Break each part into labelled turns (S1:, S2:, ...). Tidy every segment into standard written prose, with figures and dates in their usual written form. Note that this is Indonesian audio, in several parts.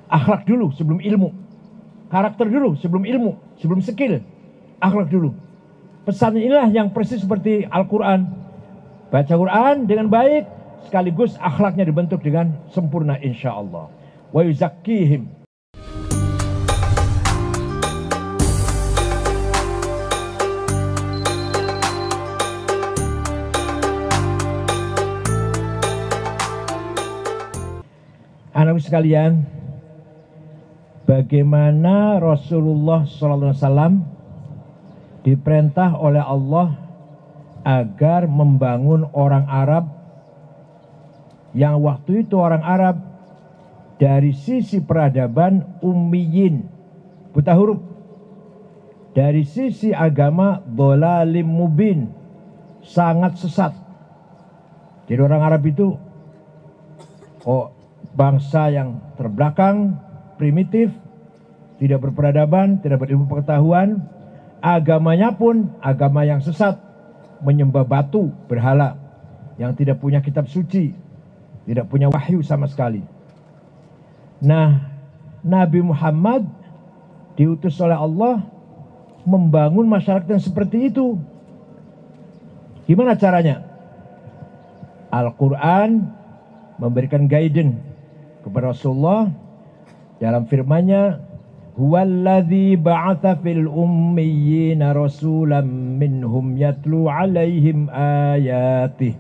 S1: Akhlak dulu sebelum ilmu. Karakter dulu sebelum ilmu, sebelum skill. Akhlak dulu. Pesan inilah yang persis seperti Al-Quran. Baca Quran dengan baik, sekaligus akhlaknya dibentuk dengan sempurna insya Allah. Wa yuzakkihim. Anak sekalian, bagaimana Rasulullah SAW diperintah oleh Allah agar membangun orang Arab yang waktu itu orang Arab dari sisi peradaban ummiyin, buta huruf, dari sisi agama dhalalim mubin, sangat sesat. Jadi orang Arab itu bangsa yang terbelakang, primitif, tidak berperadaban, tidak berilmu pengetahuan. Agamanya pun agama yang sesat, menyembah batu, berhala, yang tidak punya kitab suci, tidak punya wahyu sama sekali. Nah, Nabi Muhammad diutus oleh Allah membangun masyarakat yang seperti itu. Gimana caranya? Al-Quran memberikan guidance kepada Rasulullah dalam firman-Nya, huwallazi ba'atsa fil ummiyina rasulan minhum yatlu 'alaihim ayatihi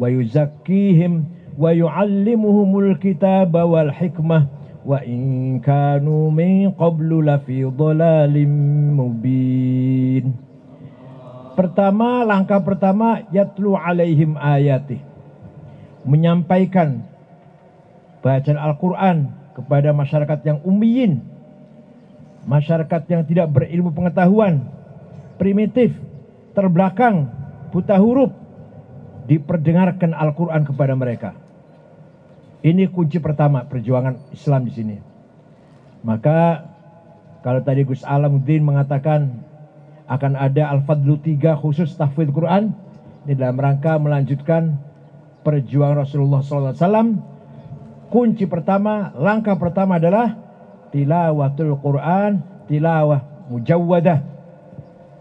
S1: wa yuzakkihim wa yu'allimuhumul kitaba wal hikmah wa in kanu min qablu lafi dhalalin mubin. Pertama, langkah pertama, yatlu 'alaihim ayatihi, menyampaikan bacaan Al-Quran kepada masyarakat yang ummiyin, masyarakat yang tidak berilmu pengetahuan, primitif, terbelakang, buta huruf, diperdengarkan Al-Quran kepada mereka. Ini kunci pertama perjuangan Islam di sini. Maka kalau tadi Gus Alamuddin mengatakan akan ada Al-Fadlu 3 khusus tahfidz Quran, ini dalam rangka melanjutkan perjuangan Rasulullah SAW. Kunci pertama, langkah pertama adalah tilawatul Quran, tilawah mujawwadah.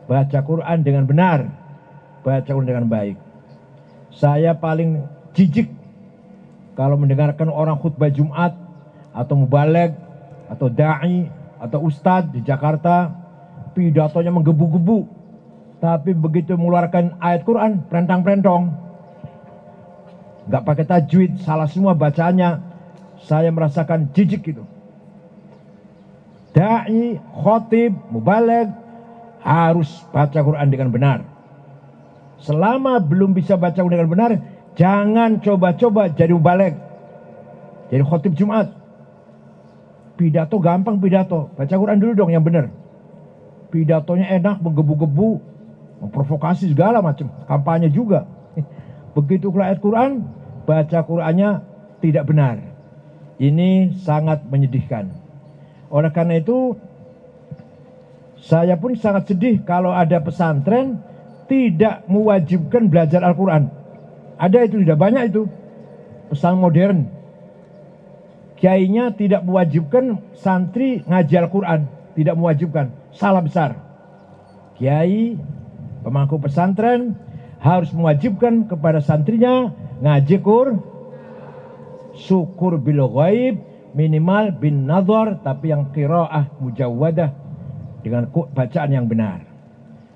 S1: Baca Quran dengan benar, baca Quran dengan baik. Saya paling jijik kalau mendengarkan orang khutbah Jumat atau mubaligh atau dai atau ustadz di Jakarta, pidatonya menggebu-gebu, tapi begitu mengeluarkan ayat Quran, prentang-prentong, nggak pakai tajwid, salah semua bacaannya. Saya merasakan jijik itu. Dai, khotib, mubaligh harus baca Quran dengan benar. Selama belum bisa baca Quran dengan benar, jangan coba-coba jadi mubaligh, jadi khotib Jumat. Pidato gampang, pidato, baca Quran dulu dong yang benar. Pidatonya enak, menggebu-gebu, memprovokasi segala macam, kampanye juga. Begitu keluar ayat Quran, baca Qurannya tidak benar. Ini sangat menyedihkan. Oleh karena itu, saya pun sangat sedih kalau ada pesantren tidak mewajibkan belajar Al-Quran. Ada itu, tidak banyak itu. Pesantren modern. Kiainya tidak mewajibkan santri ngaji Al-Quran. Tidak mewajibkan. Salah besar. Kiai, pemangku pesantren harus mewajibkan kepada santrinya ngaji Quran. Syukur bil ghaib, minimal bin nazar, tapi yang qiraah mujawwadah dengan bacaan yang benar.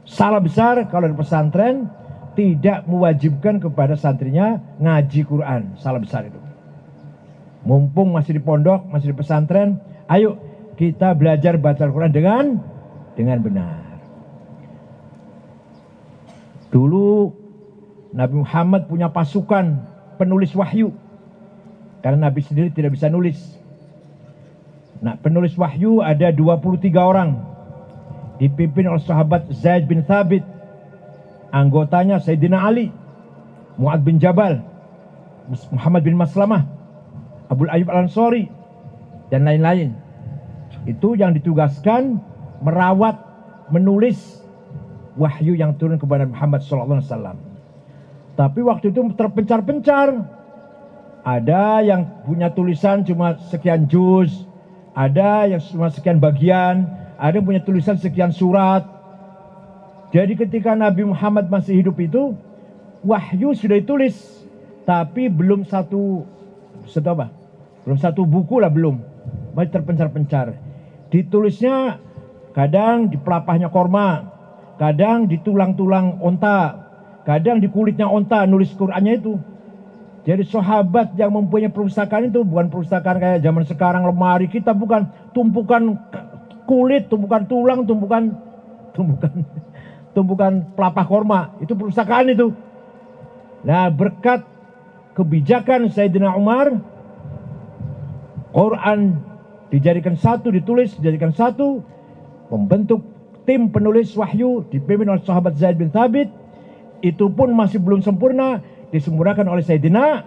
S1: Salah besar kalau di pesantren tidak mewajibkan kepada santrinya ngaji Quran. Salah besar itu. Mumpung masih di pondok, masih di pesantren, ayo kita belajar baca Al-Quran dengan benar. Dulu Nabi Muhammad punya pasukan penulis wahyu. Karena Nabi sendiri tidak bisa nulis. Nah, penulis wahyu ada 23 orang. Dipimpin oleh sahabat Zaid bin Thabit. Anggotanya Sayyidina Ali, Mu'ad bin Jabal, Muhammad bin Maslamah, Abu Ayyub Al-Ansari, dan lain-lain. Itu yang ditugaskan merawat, menulis wahyu yang turun kepada Muhammad SAW. Tapi waktu itu terpencar-pencar. Ada yang punya tulisan cuma sekian juz, ada yang cuma sekian bagian, ada yang punya tulisan sekian surat. Jadi ketika Nabi Muhammad masih hidup itu, wahyu sudah ditulis, tapi belum satu apa? Belum satu buku lah, belum. Masih terpencar-pencar. Ditulisnya kadang di pelapahnya korma, kadang di tulang-tulang onta, kadang di kulitnya onta nulis Qur'annya itu. Jadi sahabat yang mempunyai perpustakaan itu bukan perpustakaan kayak zaman sekarang lemari kita, bukan tumpukan kulit, tumpukan tulang, tumpukan pelapah korma, itu perpustakaan itu. Nah, berkat kebijakan Sayyidina Umar, Quran dijadikan satu, dijadikan satu, membentuk tim penulis wahyu dipimpin oleh sahabat Zaid bin Thabit. Itu pun masih belum sempurna, disempurnakan oleh Sayyidina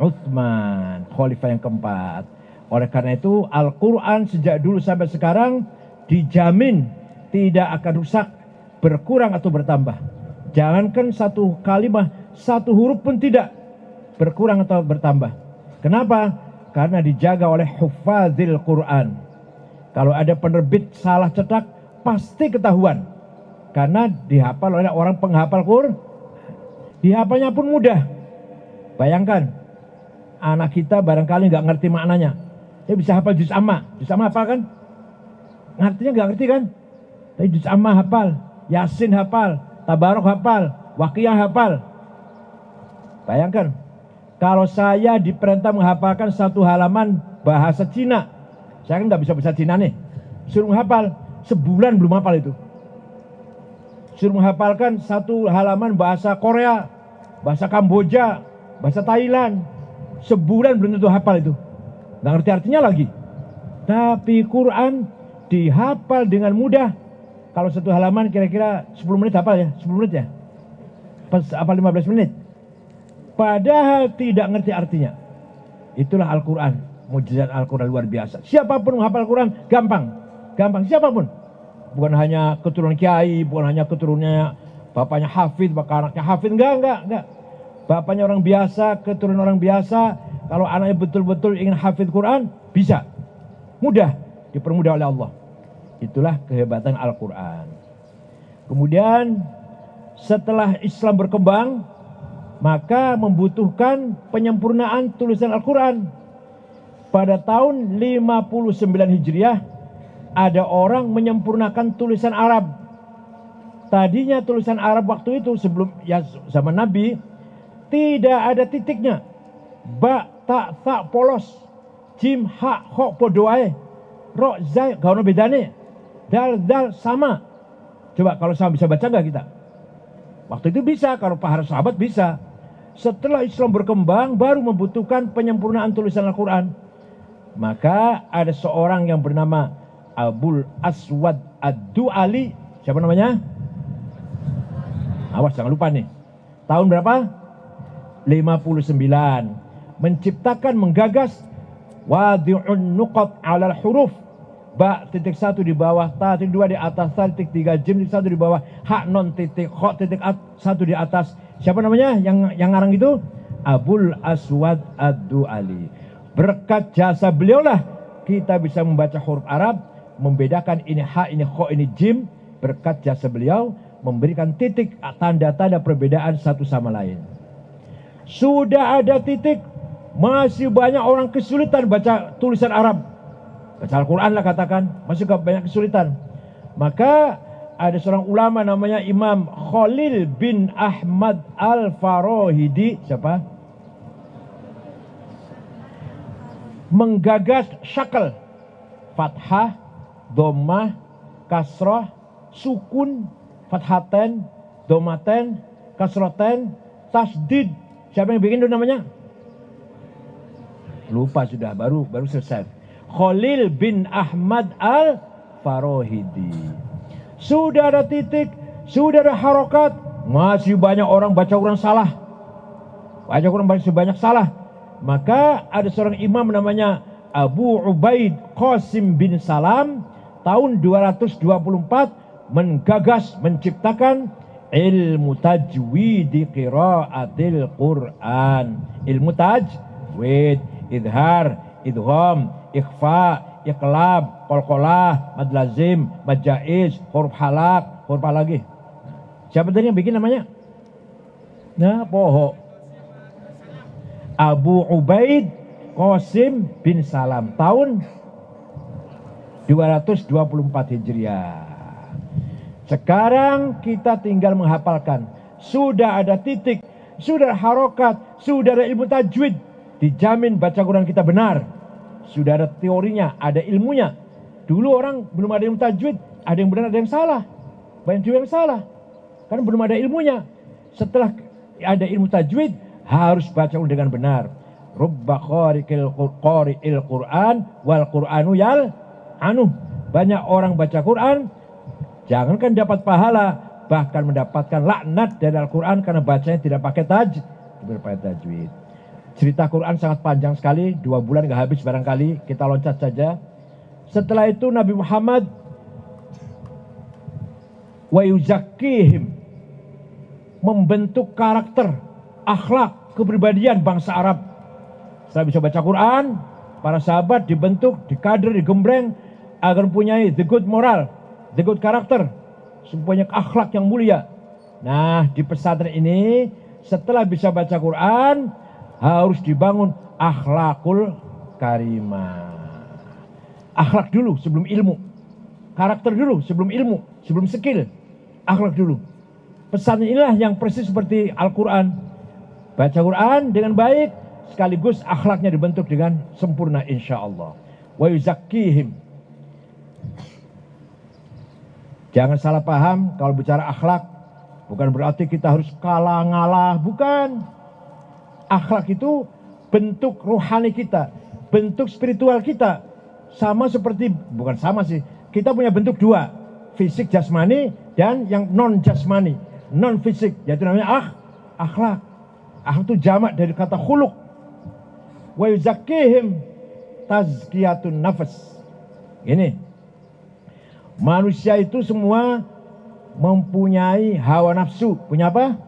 S1: Utsman, khalifah yang keempat. Oleh karena itu Al-Quran sejak dulu sampai sekarang dijamin tidak akan rusak, berkurang atau bertambah. Jangankan satu kalimat, satu huruf pun tidak berkurang atau bertambah. Kenapa? Karena dijaga oleh hufadzil Quran. Kalau ada penerbit salah cetak, pasti ketahuan. Karena dihafal oleh orang penghafal Quran. Dihafalnya pun mudah. Bayangkan, anak kita barangkali nggak ngerti maknanya, dia bisa hafal juz amma. Juz amma hafal kan? Ngertinya nggak ngerti kan? Tapi juz amma hafal, Yasin hafal, Tabarok hafal, Waqiah hafal. Bayangkan, kalau saya diperintah menghafalkan satu halaman bahasa Cina, saya kan nggak bisa bahasa Cina nih, suruh menghafal, sebulan belum hafal itu. Suruh menghafalkan satu halaman bahasa Korea, bahasa Kamboja, bahasa Thailand, sebulan belum tentu hafal itu. Nggak ngerti artinya lagi. Tapi Quran dihafal dengan mudah. Kalau satu halaman kira-kira 10 menit hafal ya, 10 menit ya. Pas apa 15 menit. Padahal tidak ngerti artinya. Itulah Al-Quran. Mukjizat Al-Quran luar biasa. Siapapun menghafal Al-Quran gampang. Gampang, siapapun. Bukan hanya keturunan kiai, bukan hanya keturunannya bapaknya hafid, bapak anaknya hafid. Enggak. Bapaknya orang biasa, keturunan orang biasa. Kalau anaknya betul-betul ingin hafid Quran, bisa. Mudah, dipermudah oleh Allah. Itulah kehebatan Al-Quran. Kemudian setelah Islam berkembang, maka membutuhkan penyempurnaan tulisan Al-Quran. Pada tahun 59 Hijriah, ada orang menyempurnakan tulisan Arab. Tadinya tulisan Arab waktu itu sebelum ya zaman Nabi tidak ada titiknya. Ba, ta, tha polos. Jim, ha, ho podo ae. Ro, zai, gak ada bedanya. Dal sama. Coba kalau sama bisa baca nggak kita? Waktu itu bisa, kalau para sahabat bisa. Setelah Islam berkembang, baru membutuhkan penyempurnaan tulisan Al-Quran. Maka ada seorang yang bernama Abul Aswad Ad-Du'ali. Siapa namanya? Awas jangan lupa nih. Tahun berapa? 59. Menciptakan, menggagas wadi'un nuqat 'alal huruf. Ba titik 1 di bawah, ta titik 2 di atas, ta titik 3, jim titik 1 di bawah, ha non titik, kho titik 1 di atas. Siapa namanya yang ngarang itu? Abul Aswad Ad-Du'ali. Berkat jasa beliau lah kita bisa membaca huruf Arab, membedakan ini ha, ini kho, ini jim. Berkat jasa beliau memberikan titik, tanda-tanda perbedaan satu sama lain. Sudah ada titik, masih banyak orang kesulitan baca tulisan Arab. Baca Al-Quran lah katakan, masih banyak kesulitan. Maka ada seorang ulama namanya Imam Khalil bin Ahmad Al-Farahidi. Siapa? Menggagas syakal, fathah, dhammah, kasrah, sukun, fathaten, dhammaten, kasraten, tasdid. Siapa yang bikin itu namanya? Lupa sudah, baru selesai. Khalil bin Ahmad Al-Farahidi. Sudah ada titik, sudah ada harokat, masih banyak orang baca Quran salah. Baca Quran masih banyak salah. Maka ada seorang imam namanya Abu Ubaid Qasim bin Salam, tahun 224 menggagas, menciptakan ilmu tajwid qiraatil Quran. Ilmu tajwid, idhar, idgham, ikhfa, iqlab, qalqalah, mad lazim, mad jaiz, huruf halak, huruf apa lagi? Siapa tadi yang bikin namanya? Nah, poho. Abu Ubaid Qasim bin Salam tahun 224 Hijriah. Sekarang kita tinggal menghafalkan. Sudah ada titik, sudah ada harokat, sudah ada ilmu tajwid. Dijamin baca Quran kita benar. Sudah ada teorinya, ada ilmunya. Dulu orang belum ada ilmu tajwid, ada yang benar, ada yang salah. Banyak juga yang salah. Karena belum ada ilmunya. Setelah ada ilmu tajwid, harus baca dengan benar. Rubba qari'il Qur'an wal Qur'anu yal anu. Banyak orang baca Quran, jangankan dapat pahala, bahkan mendapatkan laknat dari Al-Quran karena bacanya tidak pakai tajwid. Cerita Quran sangat panjang sekali, 2 bulan gak habis barangkali, kita loncat saja. Setelah itu Nabi Muhammad wa yuzakkihim, membentuk karakter, akhlak, kepribadian bangsa Arab. Setelah bisa baca Quran, para sahabat dibentuk, dikader, digembleng agar mempunyai the good moral, the good karakter, supaya akhlak yang mulia. Nah, di pesantren ini setelah bisa baca Quran harus dibangun akhlakul karimah. Akhlak dulu sebelum ilmu. Karakter dulu sebelum ilmu, sebelum skill. Akhlak dulu. Pesantren inilah yang persis seperti Al-Quran. Baca Quran dengan baik, sekaligus akhlaknya dibentuk dengan sempurna insyaallah. Wa yuzakkihim. Jangan salah paham kalau bicara akhlak, bukan berarti kita harus kalah ngalah, bukan. Akhlak itu bentuk rohani kita, bentuk spiritual kita. Sama seperti, bukan sama sih, kita punya bentuk 2, fisik jasmani dan yang non jasmani, non fisik, yaitu namanya akhlak. Akhlak itu jamak dari kata khuluq. Wa yuzakkihim tazkiyatun nafas. Ini manusia itu semua mempunyai hawa nafsu. Punya apa?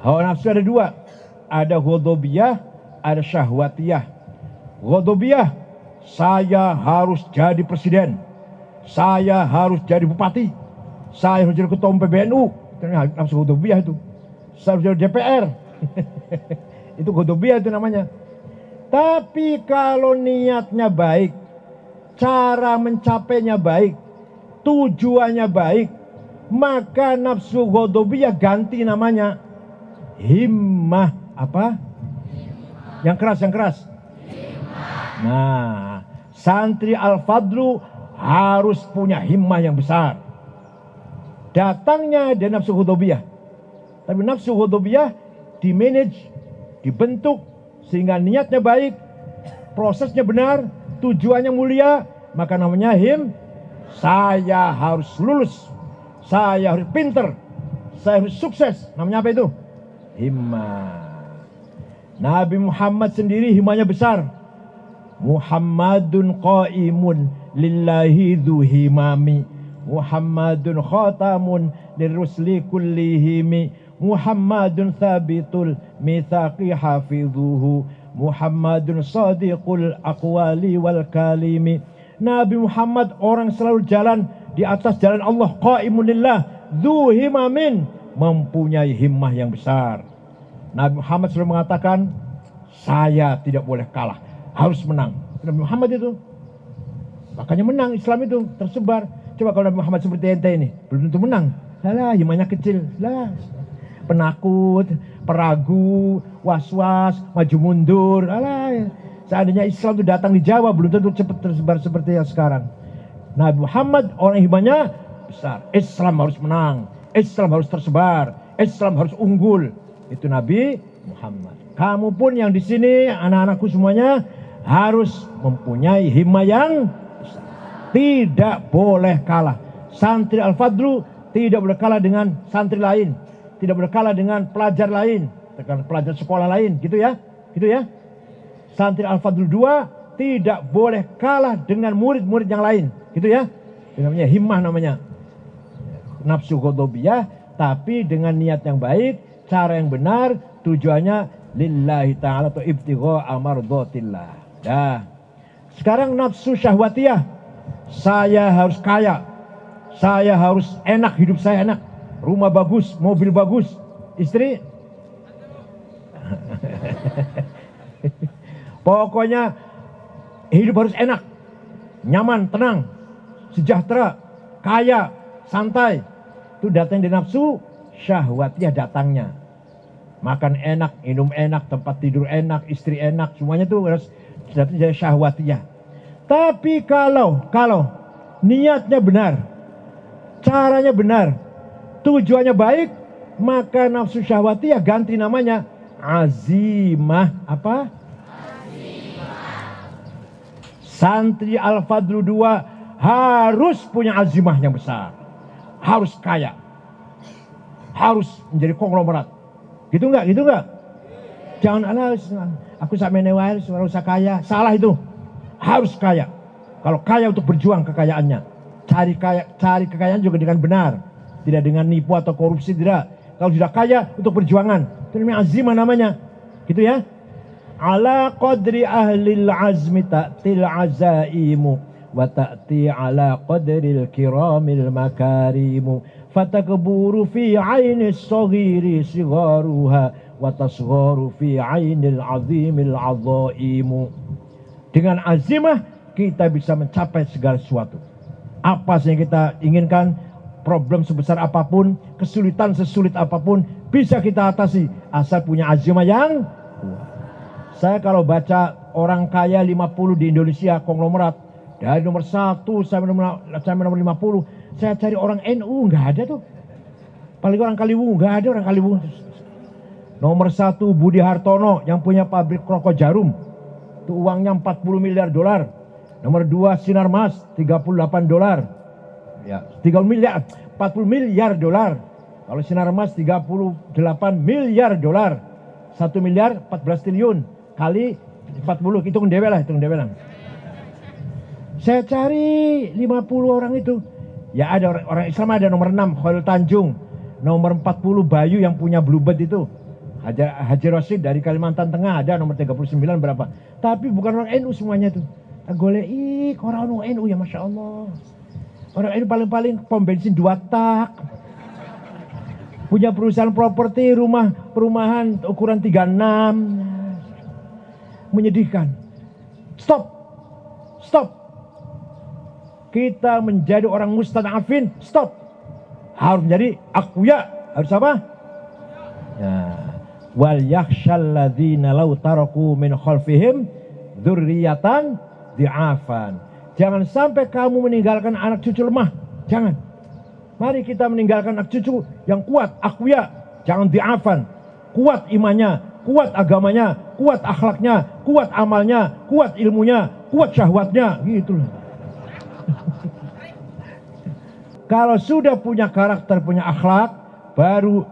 S1: Hawa nafsu ada 2. Ada ghadabiyah, ada syahwatiyah. Ghadabiyah, saya harus jadi presiden. Saya harus jadi bupati. Saya harus jadi ketua umum PBNU. Itu nafsu ghadabiyah itu. Saya harus jadi DPR. Itu ghadabiyah itu namanya. Tapi kalau niatnya baik, cara mencapainya baik, tujuannya baik, maka nafsu ghadabiyah ganti namanya himmah. Apa? Yang keras, yang keras. Nah, santri Al-Fadlu harus punya himmah yang besar. Datangnya dari nafsu ghadabiyah. Tapi nafsu ghadabiyah dimanage, dibentuk sehingga niatnya baik, prosesnya benar, tujuannya mulia, maka namanya saya harus lulus, saya harus pinter, saya harus sukses. Namanya apa itu? Himmah. Nabi Muhammad sendiri himmahnya besar. Muhammadun qaimun lillahi dhu himami. Muhammadun khatamun lirrusli kullihimi. Muhammadun thabitul mithaqi hafidhuhu. Muhammadun sadiqul aqwali wal kalimi. Nabi Muhammad orang selalu jalan di atas jalan Allah, qaimun lillah dhu himamin, mempunyai himmah yang besar. Nabi Muhammad selalu mengatakan, saya tidak boleh kalah, harus menang. Nabi Muhammad itu, makanya menang Islam itu tersebar. Coba kalau Nabi Muhammad seperti ente ini, belum tentu menang. Alah, himmahnya kecil, lah, penakut, peragu, was-was, maju mundur. Alah, seandainya Islam itu datang di Jawa, belum tentu cepat tersebar seperti yang sekarang. Nabi Muhammad orang himmahnya besar. Islam harus menang, Islam harus tersebar, Islam harus unggul. Itu Nabi Muhammad. Kamu pun yang di sini, anak-anakku semuanya harus mempunyai himmah yang besar. Tidak boleh kalah. Santri Al-Fadlu tidak boleh kalah dengan santri lain, tidak boleh kalah dengan pelajar lain, dengan pelajar sekolah lain, gitu ya, gitu ya. Santri Al-Fadlu 2 tidak boleh kalah dengan murid-murid yang lain, gitu ya. Itu namanya himmah namanya. Nafsu ghadabiyah, tapi dengan niat yang baik, cara yang benar, tujuannya lillahi ta'ala atau ibtigha amardhatillah. Dah. Sekarang nafsu syahwatiyah, saya harus kaya, saya harus enak, hidup saya enak, rumah bagus, mobil bagus, istri pokoknya hidup harus enak, nyaman, tenang, sejahtera, kaya, santai. Itu datang dari nafsu syahwatiyah datangnya. Makan enak, minum enak, tempat tidur enak, istri enak, semuanya itu harus datang dari syahwatiyah. Tapi kalau niatnya benar, caranya benar, tujuannya baik, maka nafsu syahwatiyah ganti namanya azimah. Apa? Santri Al-Fadlu 2 harus punya azimah yang besar, harus kaya, harus menjadi konglomerat. Gitu enggak? Gitu enggak? Jangan aku sampai newal harus kaya. Salah itu. Harus kaya. Kalau kaya untuk berjuang kekayaannya. Cari kekayaan juga dengan benar, tidak dengan nipu atau korupsi, tidak. Kalau sudah kaya untuk perjuangan, itu namanya azimah namanya. Gitu ya. Ala qadri ahlil azmi ta'til azaimu wa ta'ti ala qadril kiramil makarimu fatakburu fi ainis saghiri sigharuha wa tasgharu fi ainil azimil azaimu. Dengan azimah kita bisa mencapai segala sesuatu. Apa yang kita inginkan, problem sebesar apapun, kesulitan sesulit apapun, bisa kita atasi asal punya azimah yang kuat. Saya kalau baca orang kaya 50 di Indonesia, konglomerat, dari nomor 1 sampai nomor 50, saya cari orang NU, nggak ada tuh. Paling orang Kaliwungu, nggak ada orang Kaliwungu. Nomor 1 Budi Hartono yang punya pabrik rokok Jarum, itu uangnya 40 miliar dolar. Nomor 2 Sinarmas 38 dolar. Ya, 40 miliar dolar. Kalau Sinarmas 38 miliar dolar. 1 miliar 14 triliun kali 40, hitung dewe lah. Saya cari 50 orang itu. Ya ada orang Islam, ada nomor 6 Khairul Tanjung. Nomor 40 Bayu yang punya Bluebird itu. Haji Rashid dari Kalimantan Tengah ada nomor 39 berapa. Tapi bukan orang NU semuanya itu. Golek orang NU ya Masya Allah. Orang NU paling-paling pom bensin 2 tak. Punya perusahaan properti, perumahan ukuran 36. Menyedihkan. Stop. Kita menjadi orang mustadafin, stop. Harus menjadi aqwiya. Harus apa? Ya. Wal yakhshal ladzina law taraku min khalfihim dzurriyyatan dhi'afan. Jangan sampai kamu meninggalkan anak cucu lemah. Jangan. Mari kita meninggalkan anak cucu yang kuat, aqwiya. Jangan dhi'afan. Kuat imannya, kuat agamanya, kuat akhlaknya, kuat amalnya, kuat ilmunya, kuat syahwatnya, gitu. Kalau sudah punya karakter, punya akhlak, baru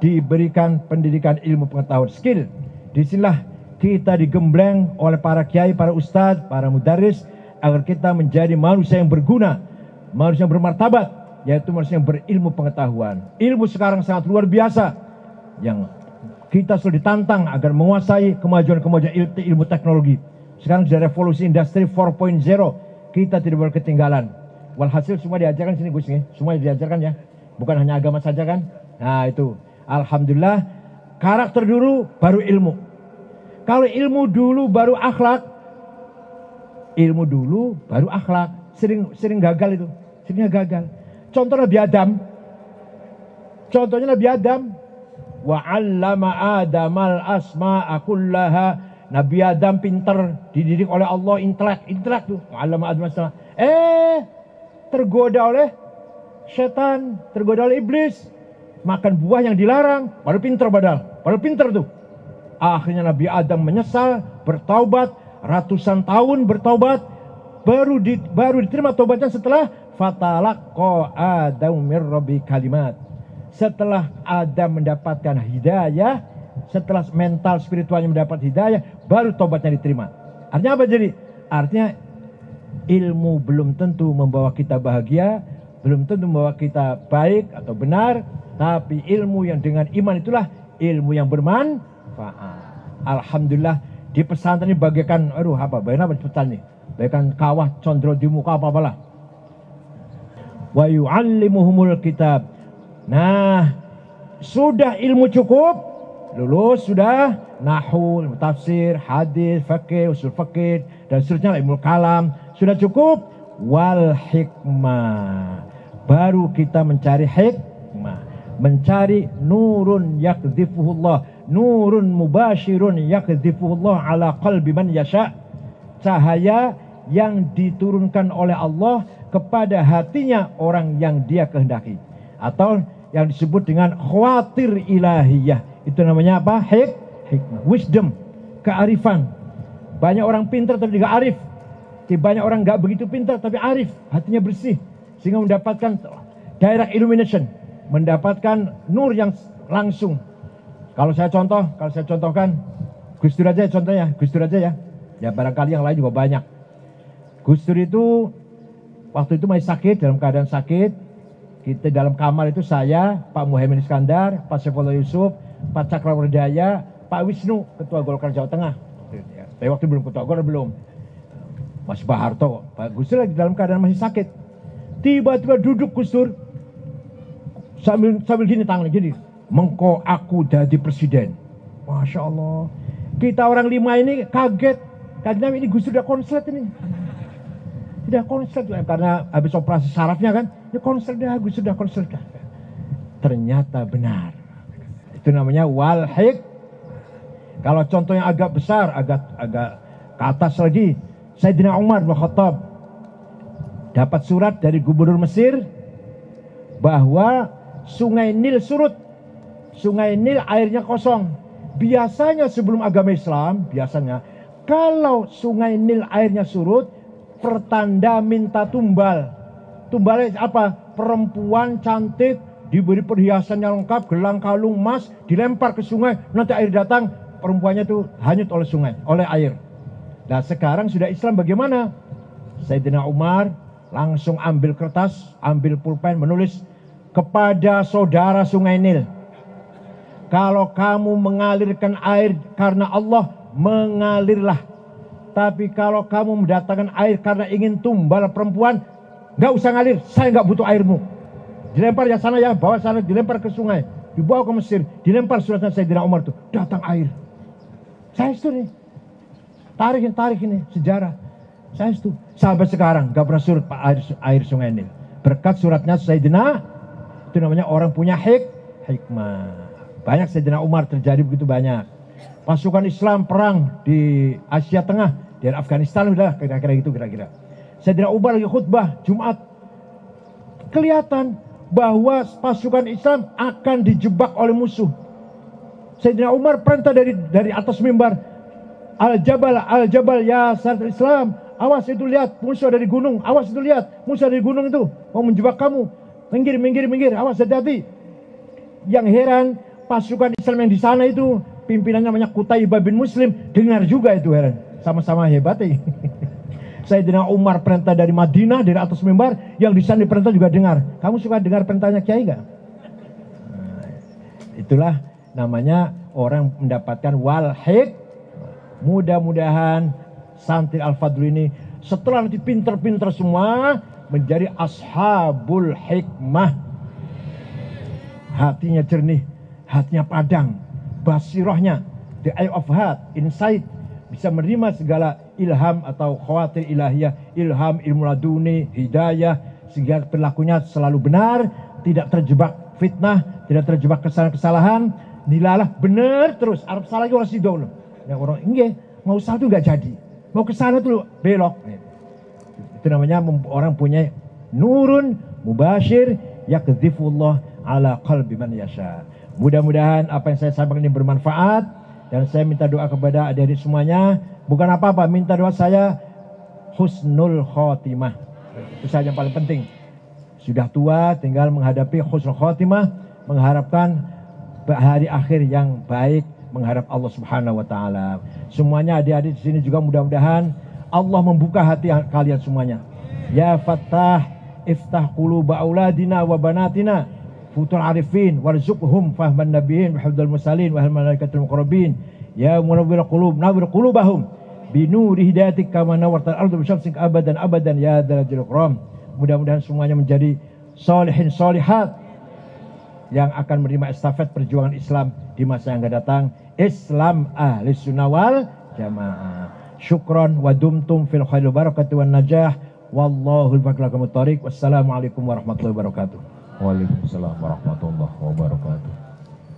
S1: diberikan pendidikan ilmu pengetahuan, skill. Disinilah kita digembleng oleh para kiai, para ustadz, para mudaris, agar kita menjadi manusia yang berguna, manusia yang bermartabat, yaitu manusia yang berilmu pengetahuan. Ilmu sekarang sangat luar biasa, yang kita sudah ditantang agar menguasai kemajuan-kemajuan ilmu teknologi. Sekarang sudah revolusi industri 4.0, kita tidak boleh ketinggalan. Walhasil semua diajarkan sini Gus, semua diajarkan ya, bukan hanya agama saja kan. Nah itu, alhamdulillah, karakter dulu baru ilmu. Kalau ilmu dulu baru akhlak, ilmu dulu baru akhlak, sering gagal itu, seringnya gagal. Contoh Nabi Adam, wa 'allama Adamal asma'a kullaha. Nabi Adam pintar, dididik oleh Allah, intelek tuh. Wa 'allama Adam asma'a. Tergoda oleh setan, tergoda oleh iblis, makan buah yang dilarang, baru pintar tuh. Akhirnya Nabi Adam menyesal, bertaubat, ratusan tahun bertaubat, baru diterima taubatnya setelah fatalaqqa Adam mir rabbi kalimat. Setelah Adam mendapatkan hidayah, setelah mental spiritualnya mendapat hidayah, baru taubatnya diterima. Artinya apa jadi? Artinya ilmu belum tentu membawa kita bahagia, belum tentu membawa kita baik atau benar, tapi ilmu yang dengan iman itulah ilmu yang bermanfaat. Alhamdulillah, Di pesantren ini bagaikan, bagaikan apa pesan nih? Bagaikan kawah condro di muka apa-apalah. Wa yu'allimuhumul kitab. Nah, sudah ilmu cukup, lulus sudah, nahwu, ilmu tafsir, hadis, fikih, usul fikih, dan seterusnya, ilmu kalam, sudah cukup. Wal hikmah, baru kita mencari hikmah, mencari nurun yakdzifuhullah, nurun mubashirun yakdzifuhullah ala qalbi man yasha, cahaya yang diturunkan oleh Allah kepada hatinya orang yang dia kehendaki, atau yang disebut dengan khawatir ilahiyah. Itu namanya apa? Hikmah, wisdom, kearifan. Banyak orang pintar tapi juga arif. Banyak orang nggak begitu pintar tapi arif, hatinya bersih, sehingga mendapatkan direct illumination, mendapatkan nur yang langsung. Kalau saya contohkan Gus Dur aja contohnya, Gus Dur aja ya. Ya barangkali yang lain juga banyak. Gus Dur itu waktu itu masih sakit, dalam keadaan sakit. Kita dalam kamar itu saya, Pak Muhaimin Iskandar, Pak Saifullah Yusuf, Pak Cakrawardaya, Pak Wisnu, Ketua Golkar Jawa Tengah. Tapi waktu belum Ketua Golkar belum. Mas Pak Harto, Pak Gus Dur lagi dalam keadaan masih sakit. Tiba-tiba duduk Gus Dur sambil gini tangan gini, mengko aku jadi presiden. Masya Allah. Kita orang 5 ini kaget. Karena ini Gus Dur udah konslet ini. Tidak konslet karena habis operasi sarafnya kan. Ya konslet dah, Gus Dur udah konslet dah. Ternyata benar. Itu namanya wal hik. Kalau contoh yang agak besar, agak ke atas lagi, Sayyidina Umar bin Khattab dapat surat dari gubernur Mesir bahwa sungai Nil surut. Sungai Nil airnya kosong. Biasanya sebelum agama Islam, kalau sungai Nil airnya surut, pertanda minta tumbal. Tumbalnya apa? Perempuan cantik diberi perhiasan yang lengkap, gelang kalung emas, dilempar ke sungai, nanti air datang, perempuannya itu hanyut oleh sungai, oleh air. Nah sekarang sudah Islam bagaimana? Sayyidina Umar langsung ambil kertas, ambil pulpen, menulis kepada saudara sungai Nil. Kalau kamu mengalirkan air karena Allah, mengalirlah. Tapi kalau kamu mendatangkan air karena ingin tumbal perempuan, nggak usah ngalir, saya nggak butuh airmu. Dilempar ya sana ya, bawa sana, dilempar ke sungai, dibawa ke Mesir, dilempar suratnya Sayyidina Umar tuh, datang air. Saya itu nih. Tarik ini sejarah. Saya itu sampai sekarang gak pernah surut air sungai Nil. Berkat suratnya Sayyidina, itu namanya orang punya hikmah. Banyak Sayyidina Umar terjadi begitu banyak. Pasukan Islam perang di Asia Tengah, di Afghanistan udah kira-kira gitu kira-kira. Sayyidina Umar lagi khutbah Jumat. Kelihatan bahwa pasukan Islam akan dijebak oleh musuh. Sayyidina Umar perintah dari atas mimbar, Al-Jabal ya Syarikat Islam. Awas itu lihat musuh dari gunung. Awas itu lihat musuh dari gunung itu mau menjebak kamu. Minggir. Awas hati-hati. Yang heran pasukan Islam yang di sana itu pimpinannya namanya Qutaibah bin Muslim. Dengar juga itu heran. Sama-sama hebatnya. Sayyidina Umar perintah dari Madinah dari atas mimbar. Yang di sana perintah juga dengar. Kamu suka dengar perintahnya Kiai nggak? Itulah namanya orang mendapatkan wal hik. Mudah-mudahan santri Al-Fadl ini setelah nanti pinter-pinter semua menjadi ashabul hikmah. Hatinya jernih, hatinya padang, basirohnya, the eye of heart, insight, bisa menerima segala ilham atau khawatir ilahiyah, ilham ilmu laduni, hidayah, sehingga perilakunya selalu benar, tidak terjebak fitnah, tidak terjebak kesalahan-kesalahan, dilalah benar terus. Arab salah lagi orang sidol. Yang orang enggak mau salah itu nggak jadi, mau ke sana tuh belok. Itu namanya orang punya nurun mubashir yakdzifullah ala qalbi man yasha. Mudah-mudahan apa yang saya sampaikan ini bermanfaat, dan saya minta doa kepada adik-adik semuanya. Bukan apa-apa, minta doa saya husnul khotimah. Itu saja yang paling penting. Sudah tua, tinggal menghadapi husnul khotimah, mengharapkan hari akhir yang baik, mengharap Allah Subhanahu wa taala. Semuanya adik-adik di sini juga mudah-mudahan Allah membuka hati kalian semuanya. Ya Fattah, iftah quluba auladina wa banatina, futul arifin warzuqhum fahman nabiyyin wa hifdzal mursalin wa hal malaikatul muqarrabin. ya munawwirul qulub nawwir qulubahum binuri hidayatik kama nawartal ardu bisyamsik abadan abadan ya dzal jalali wal ikram. Mudah-mudahan semuanya menjadi solihin solihat yang akan menerima estafet perjuangan Islam di masa yang akan datang. Islam ahli sunnah wal jamaah. Syukron wa dumtum fil khairil barakati wan najah. Wallahul muwaffiq. Wassalamualaikum warahmatullahi wabarakatuh.
S2: Waalaikumsalam warahmatullahi wabarakatuh.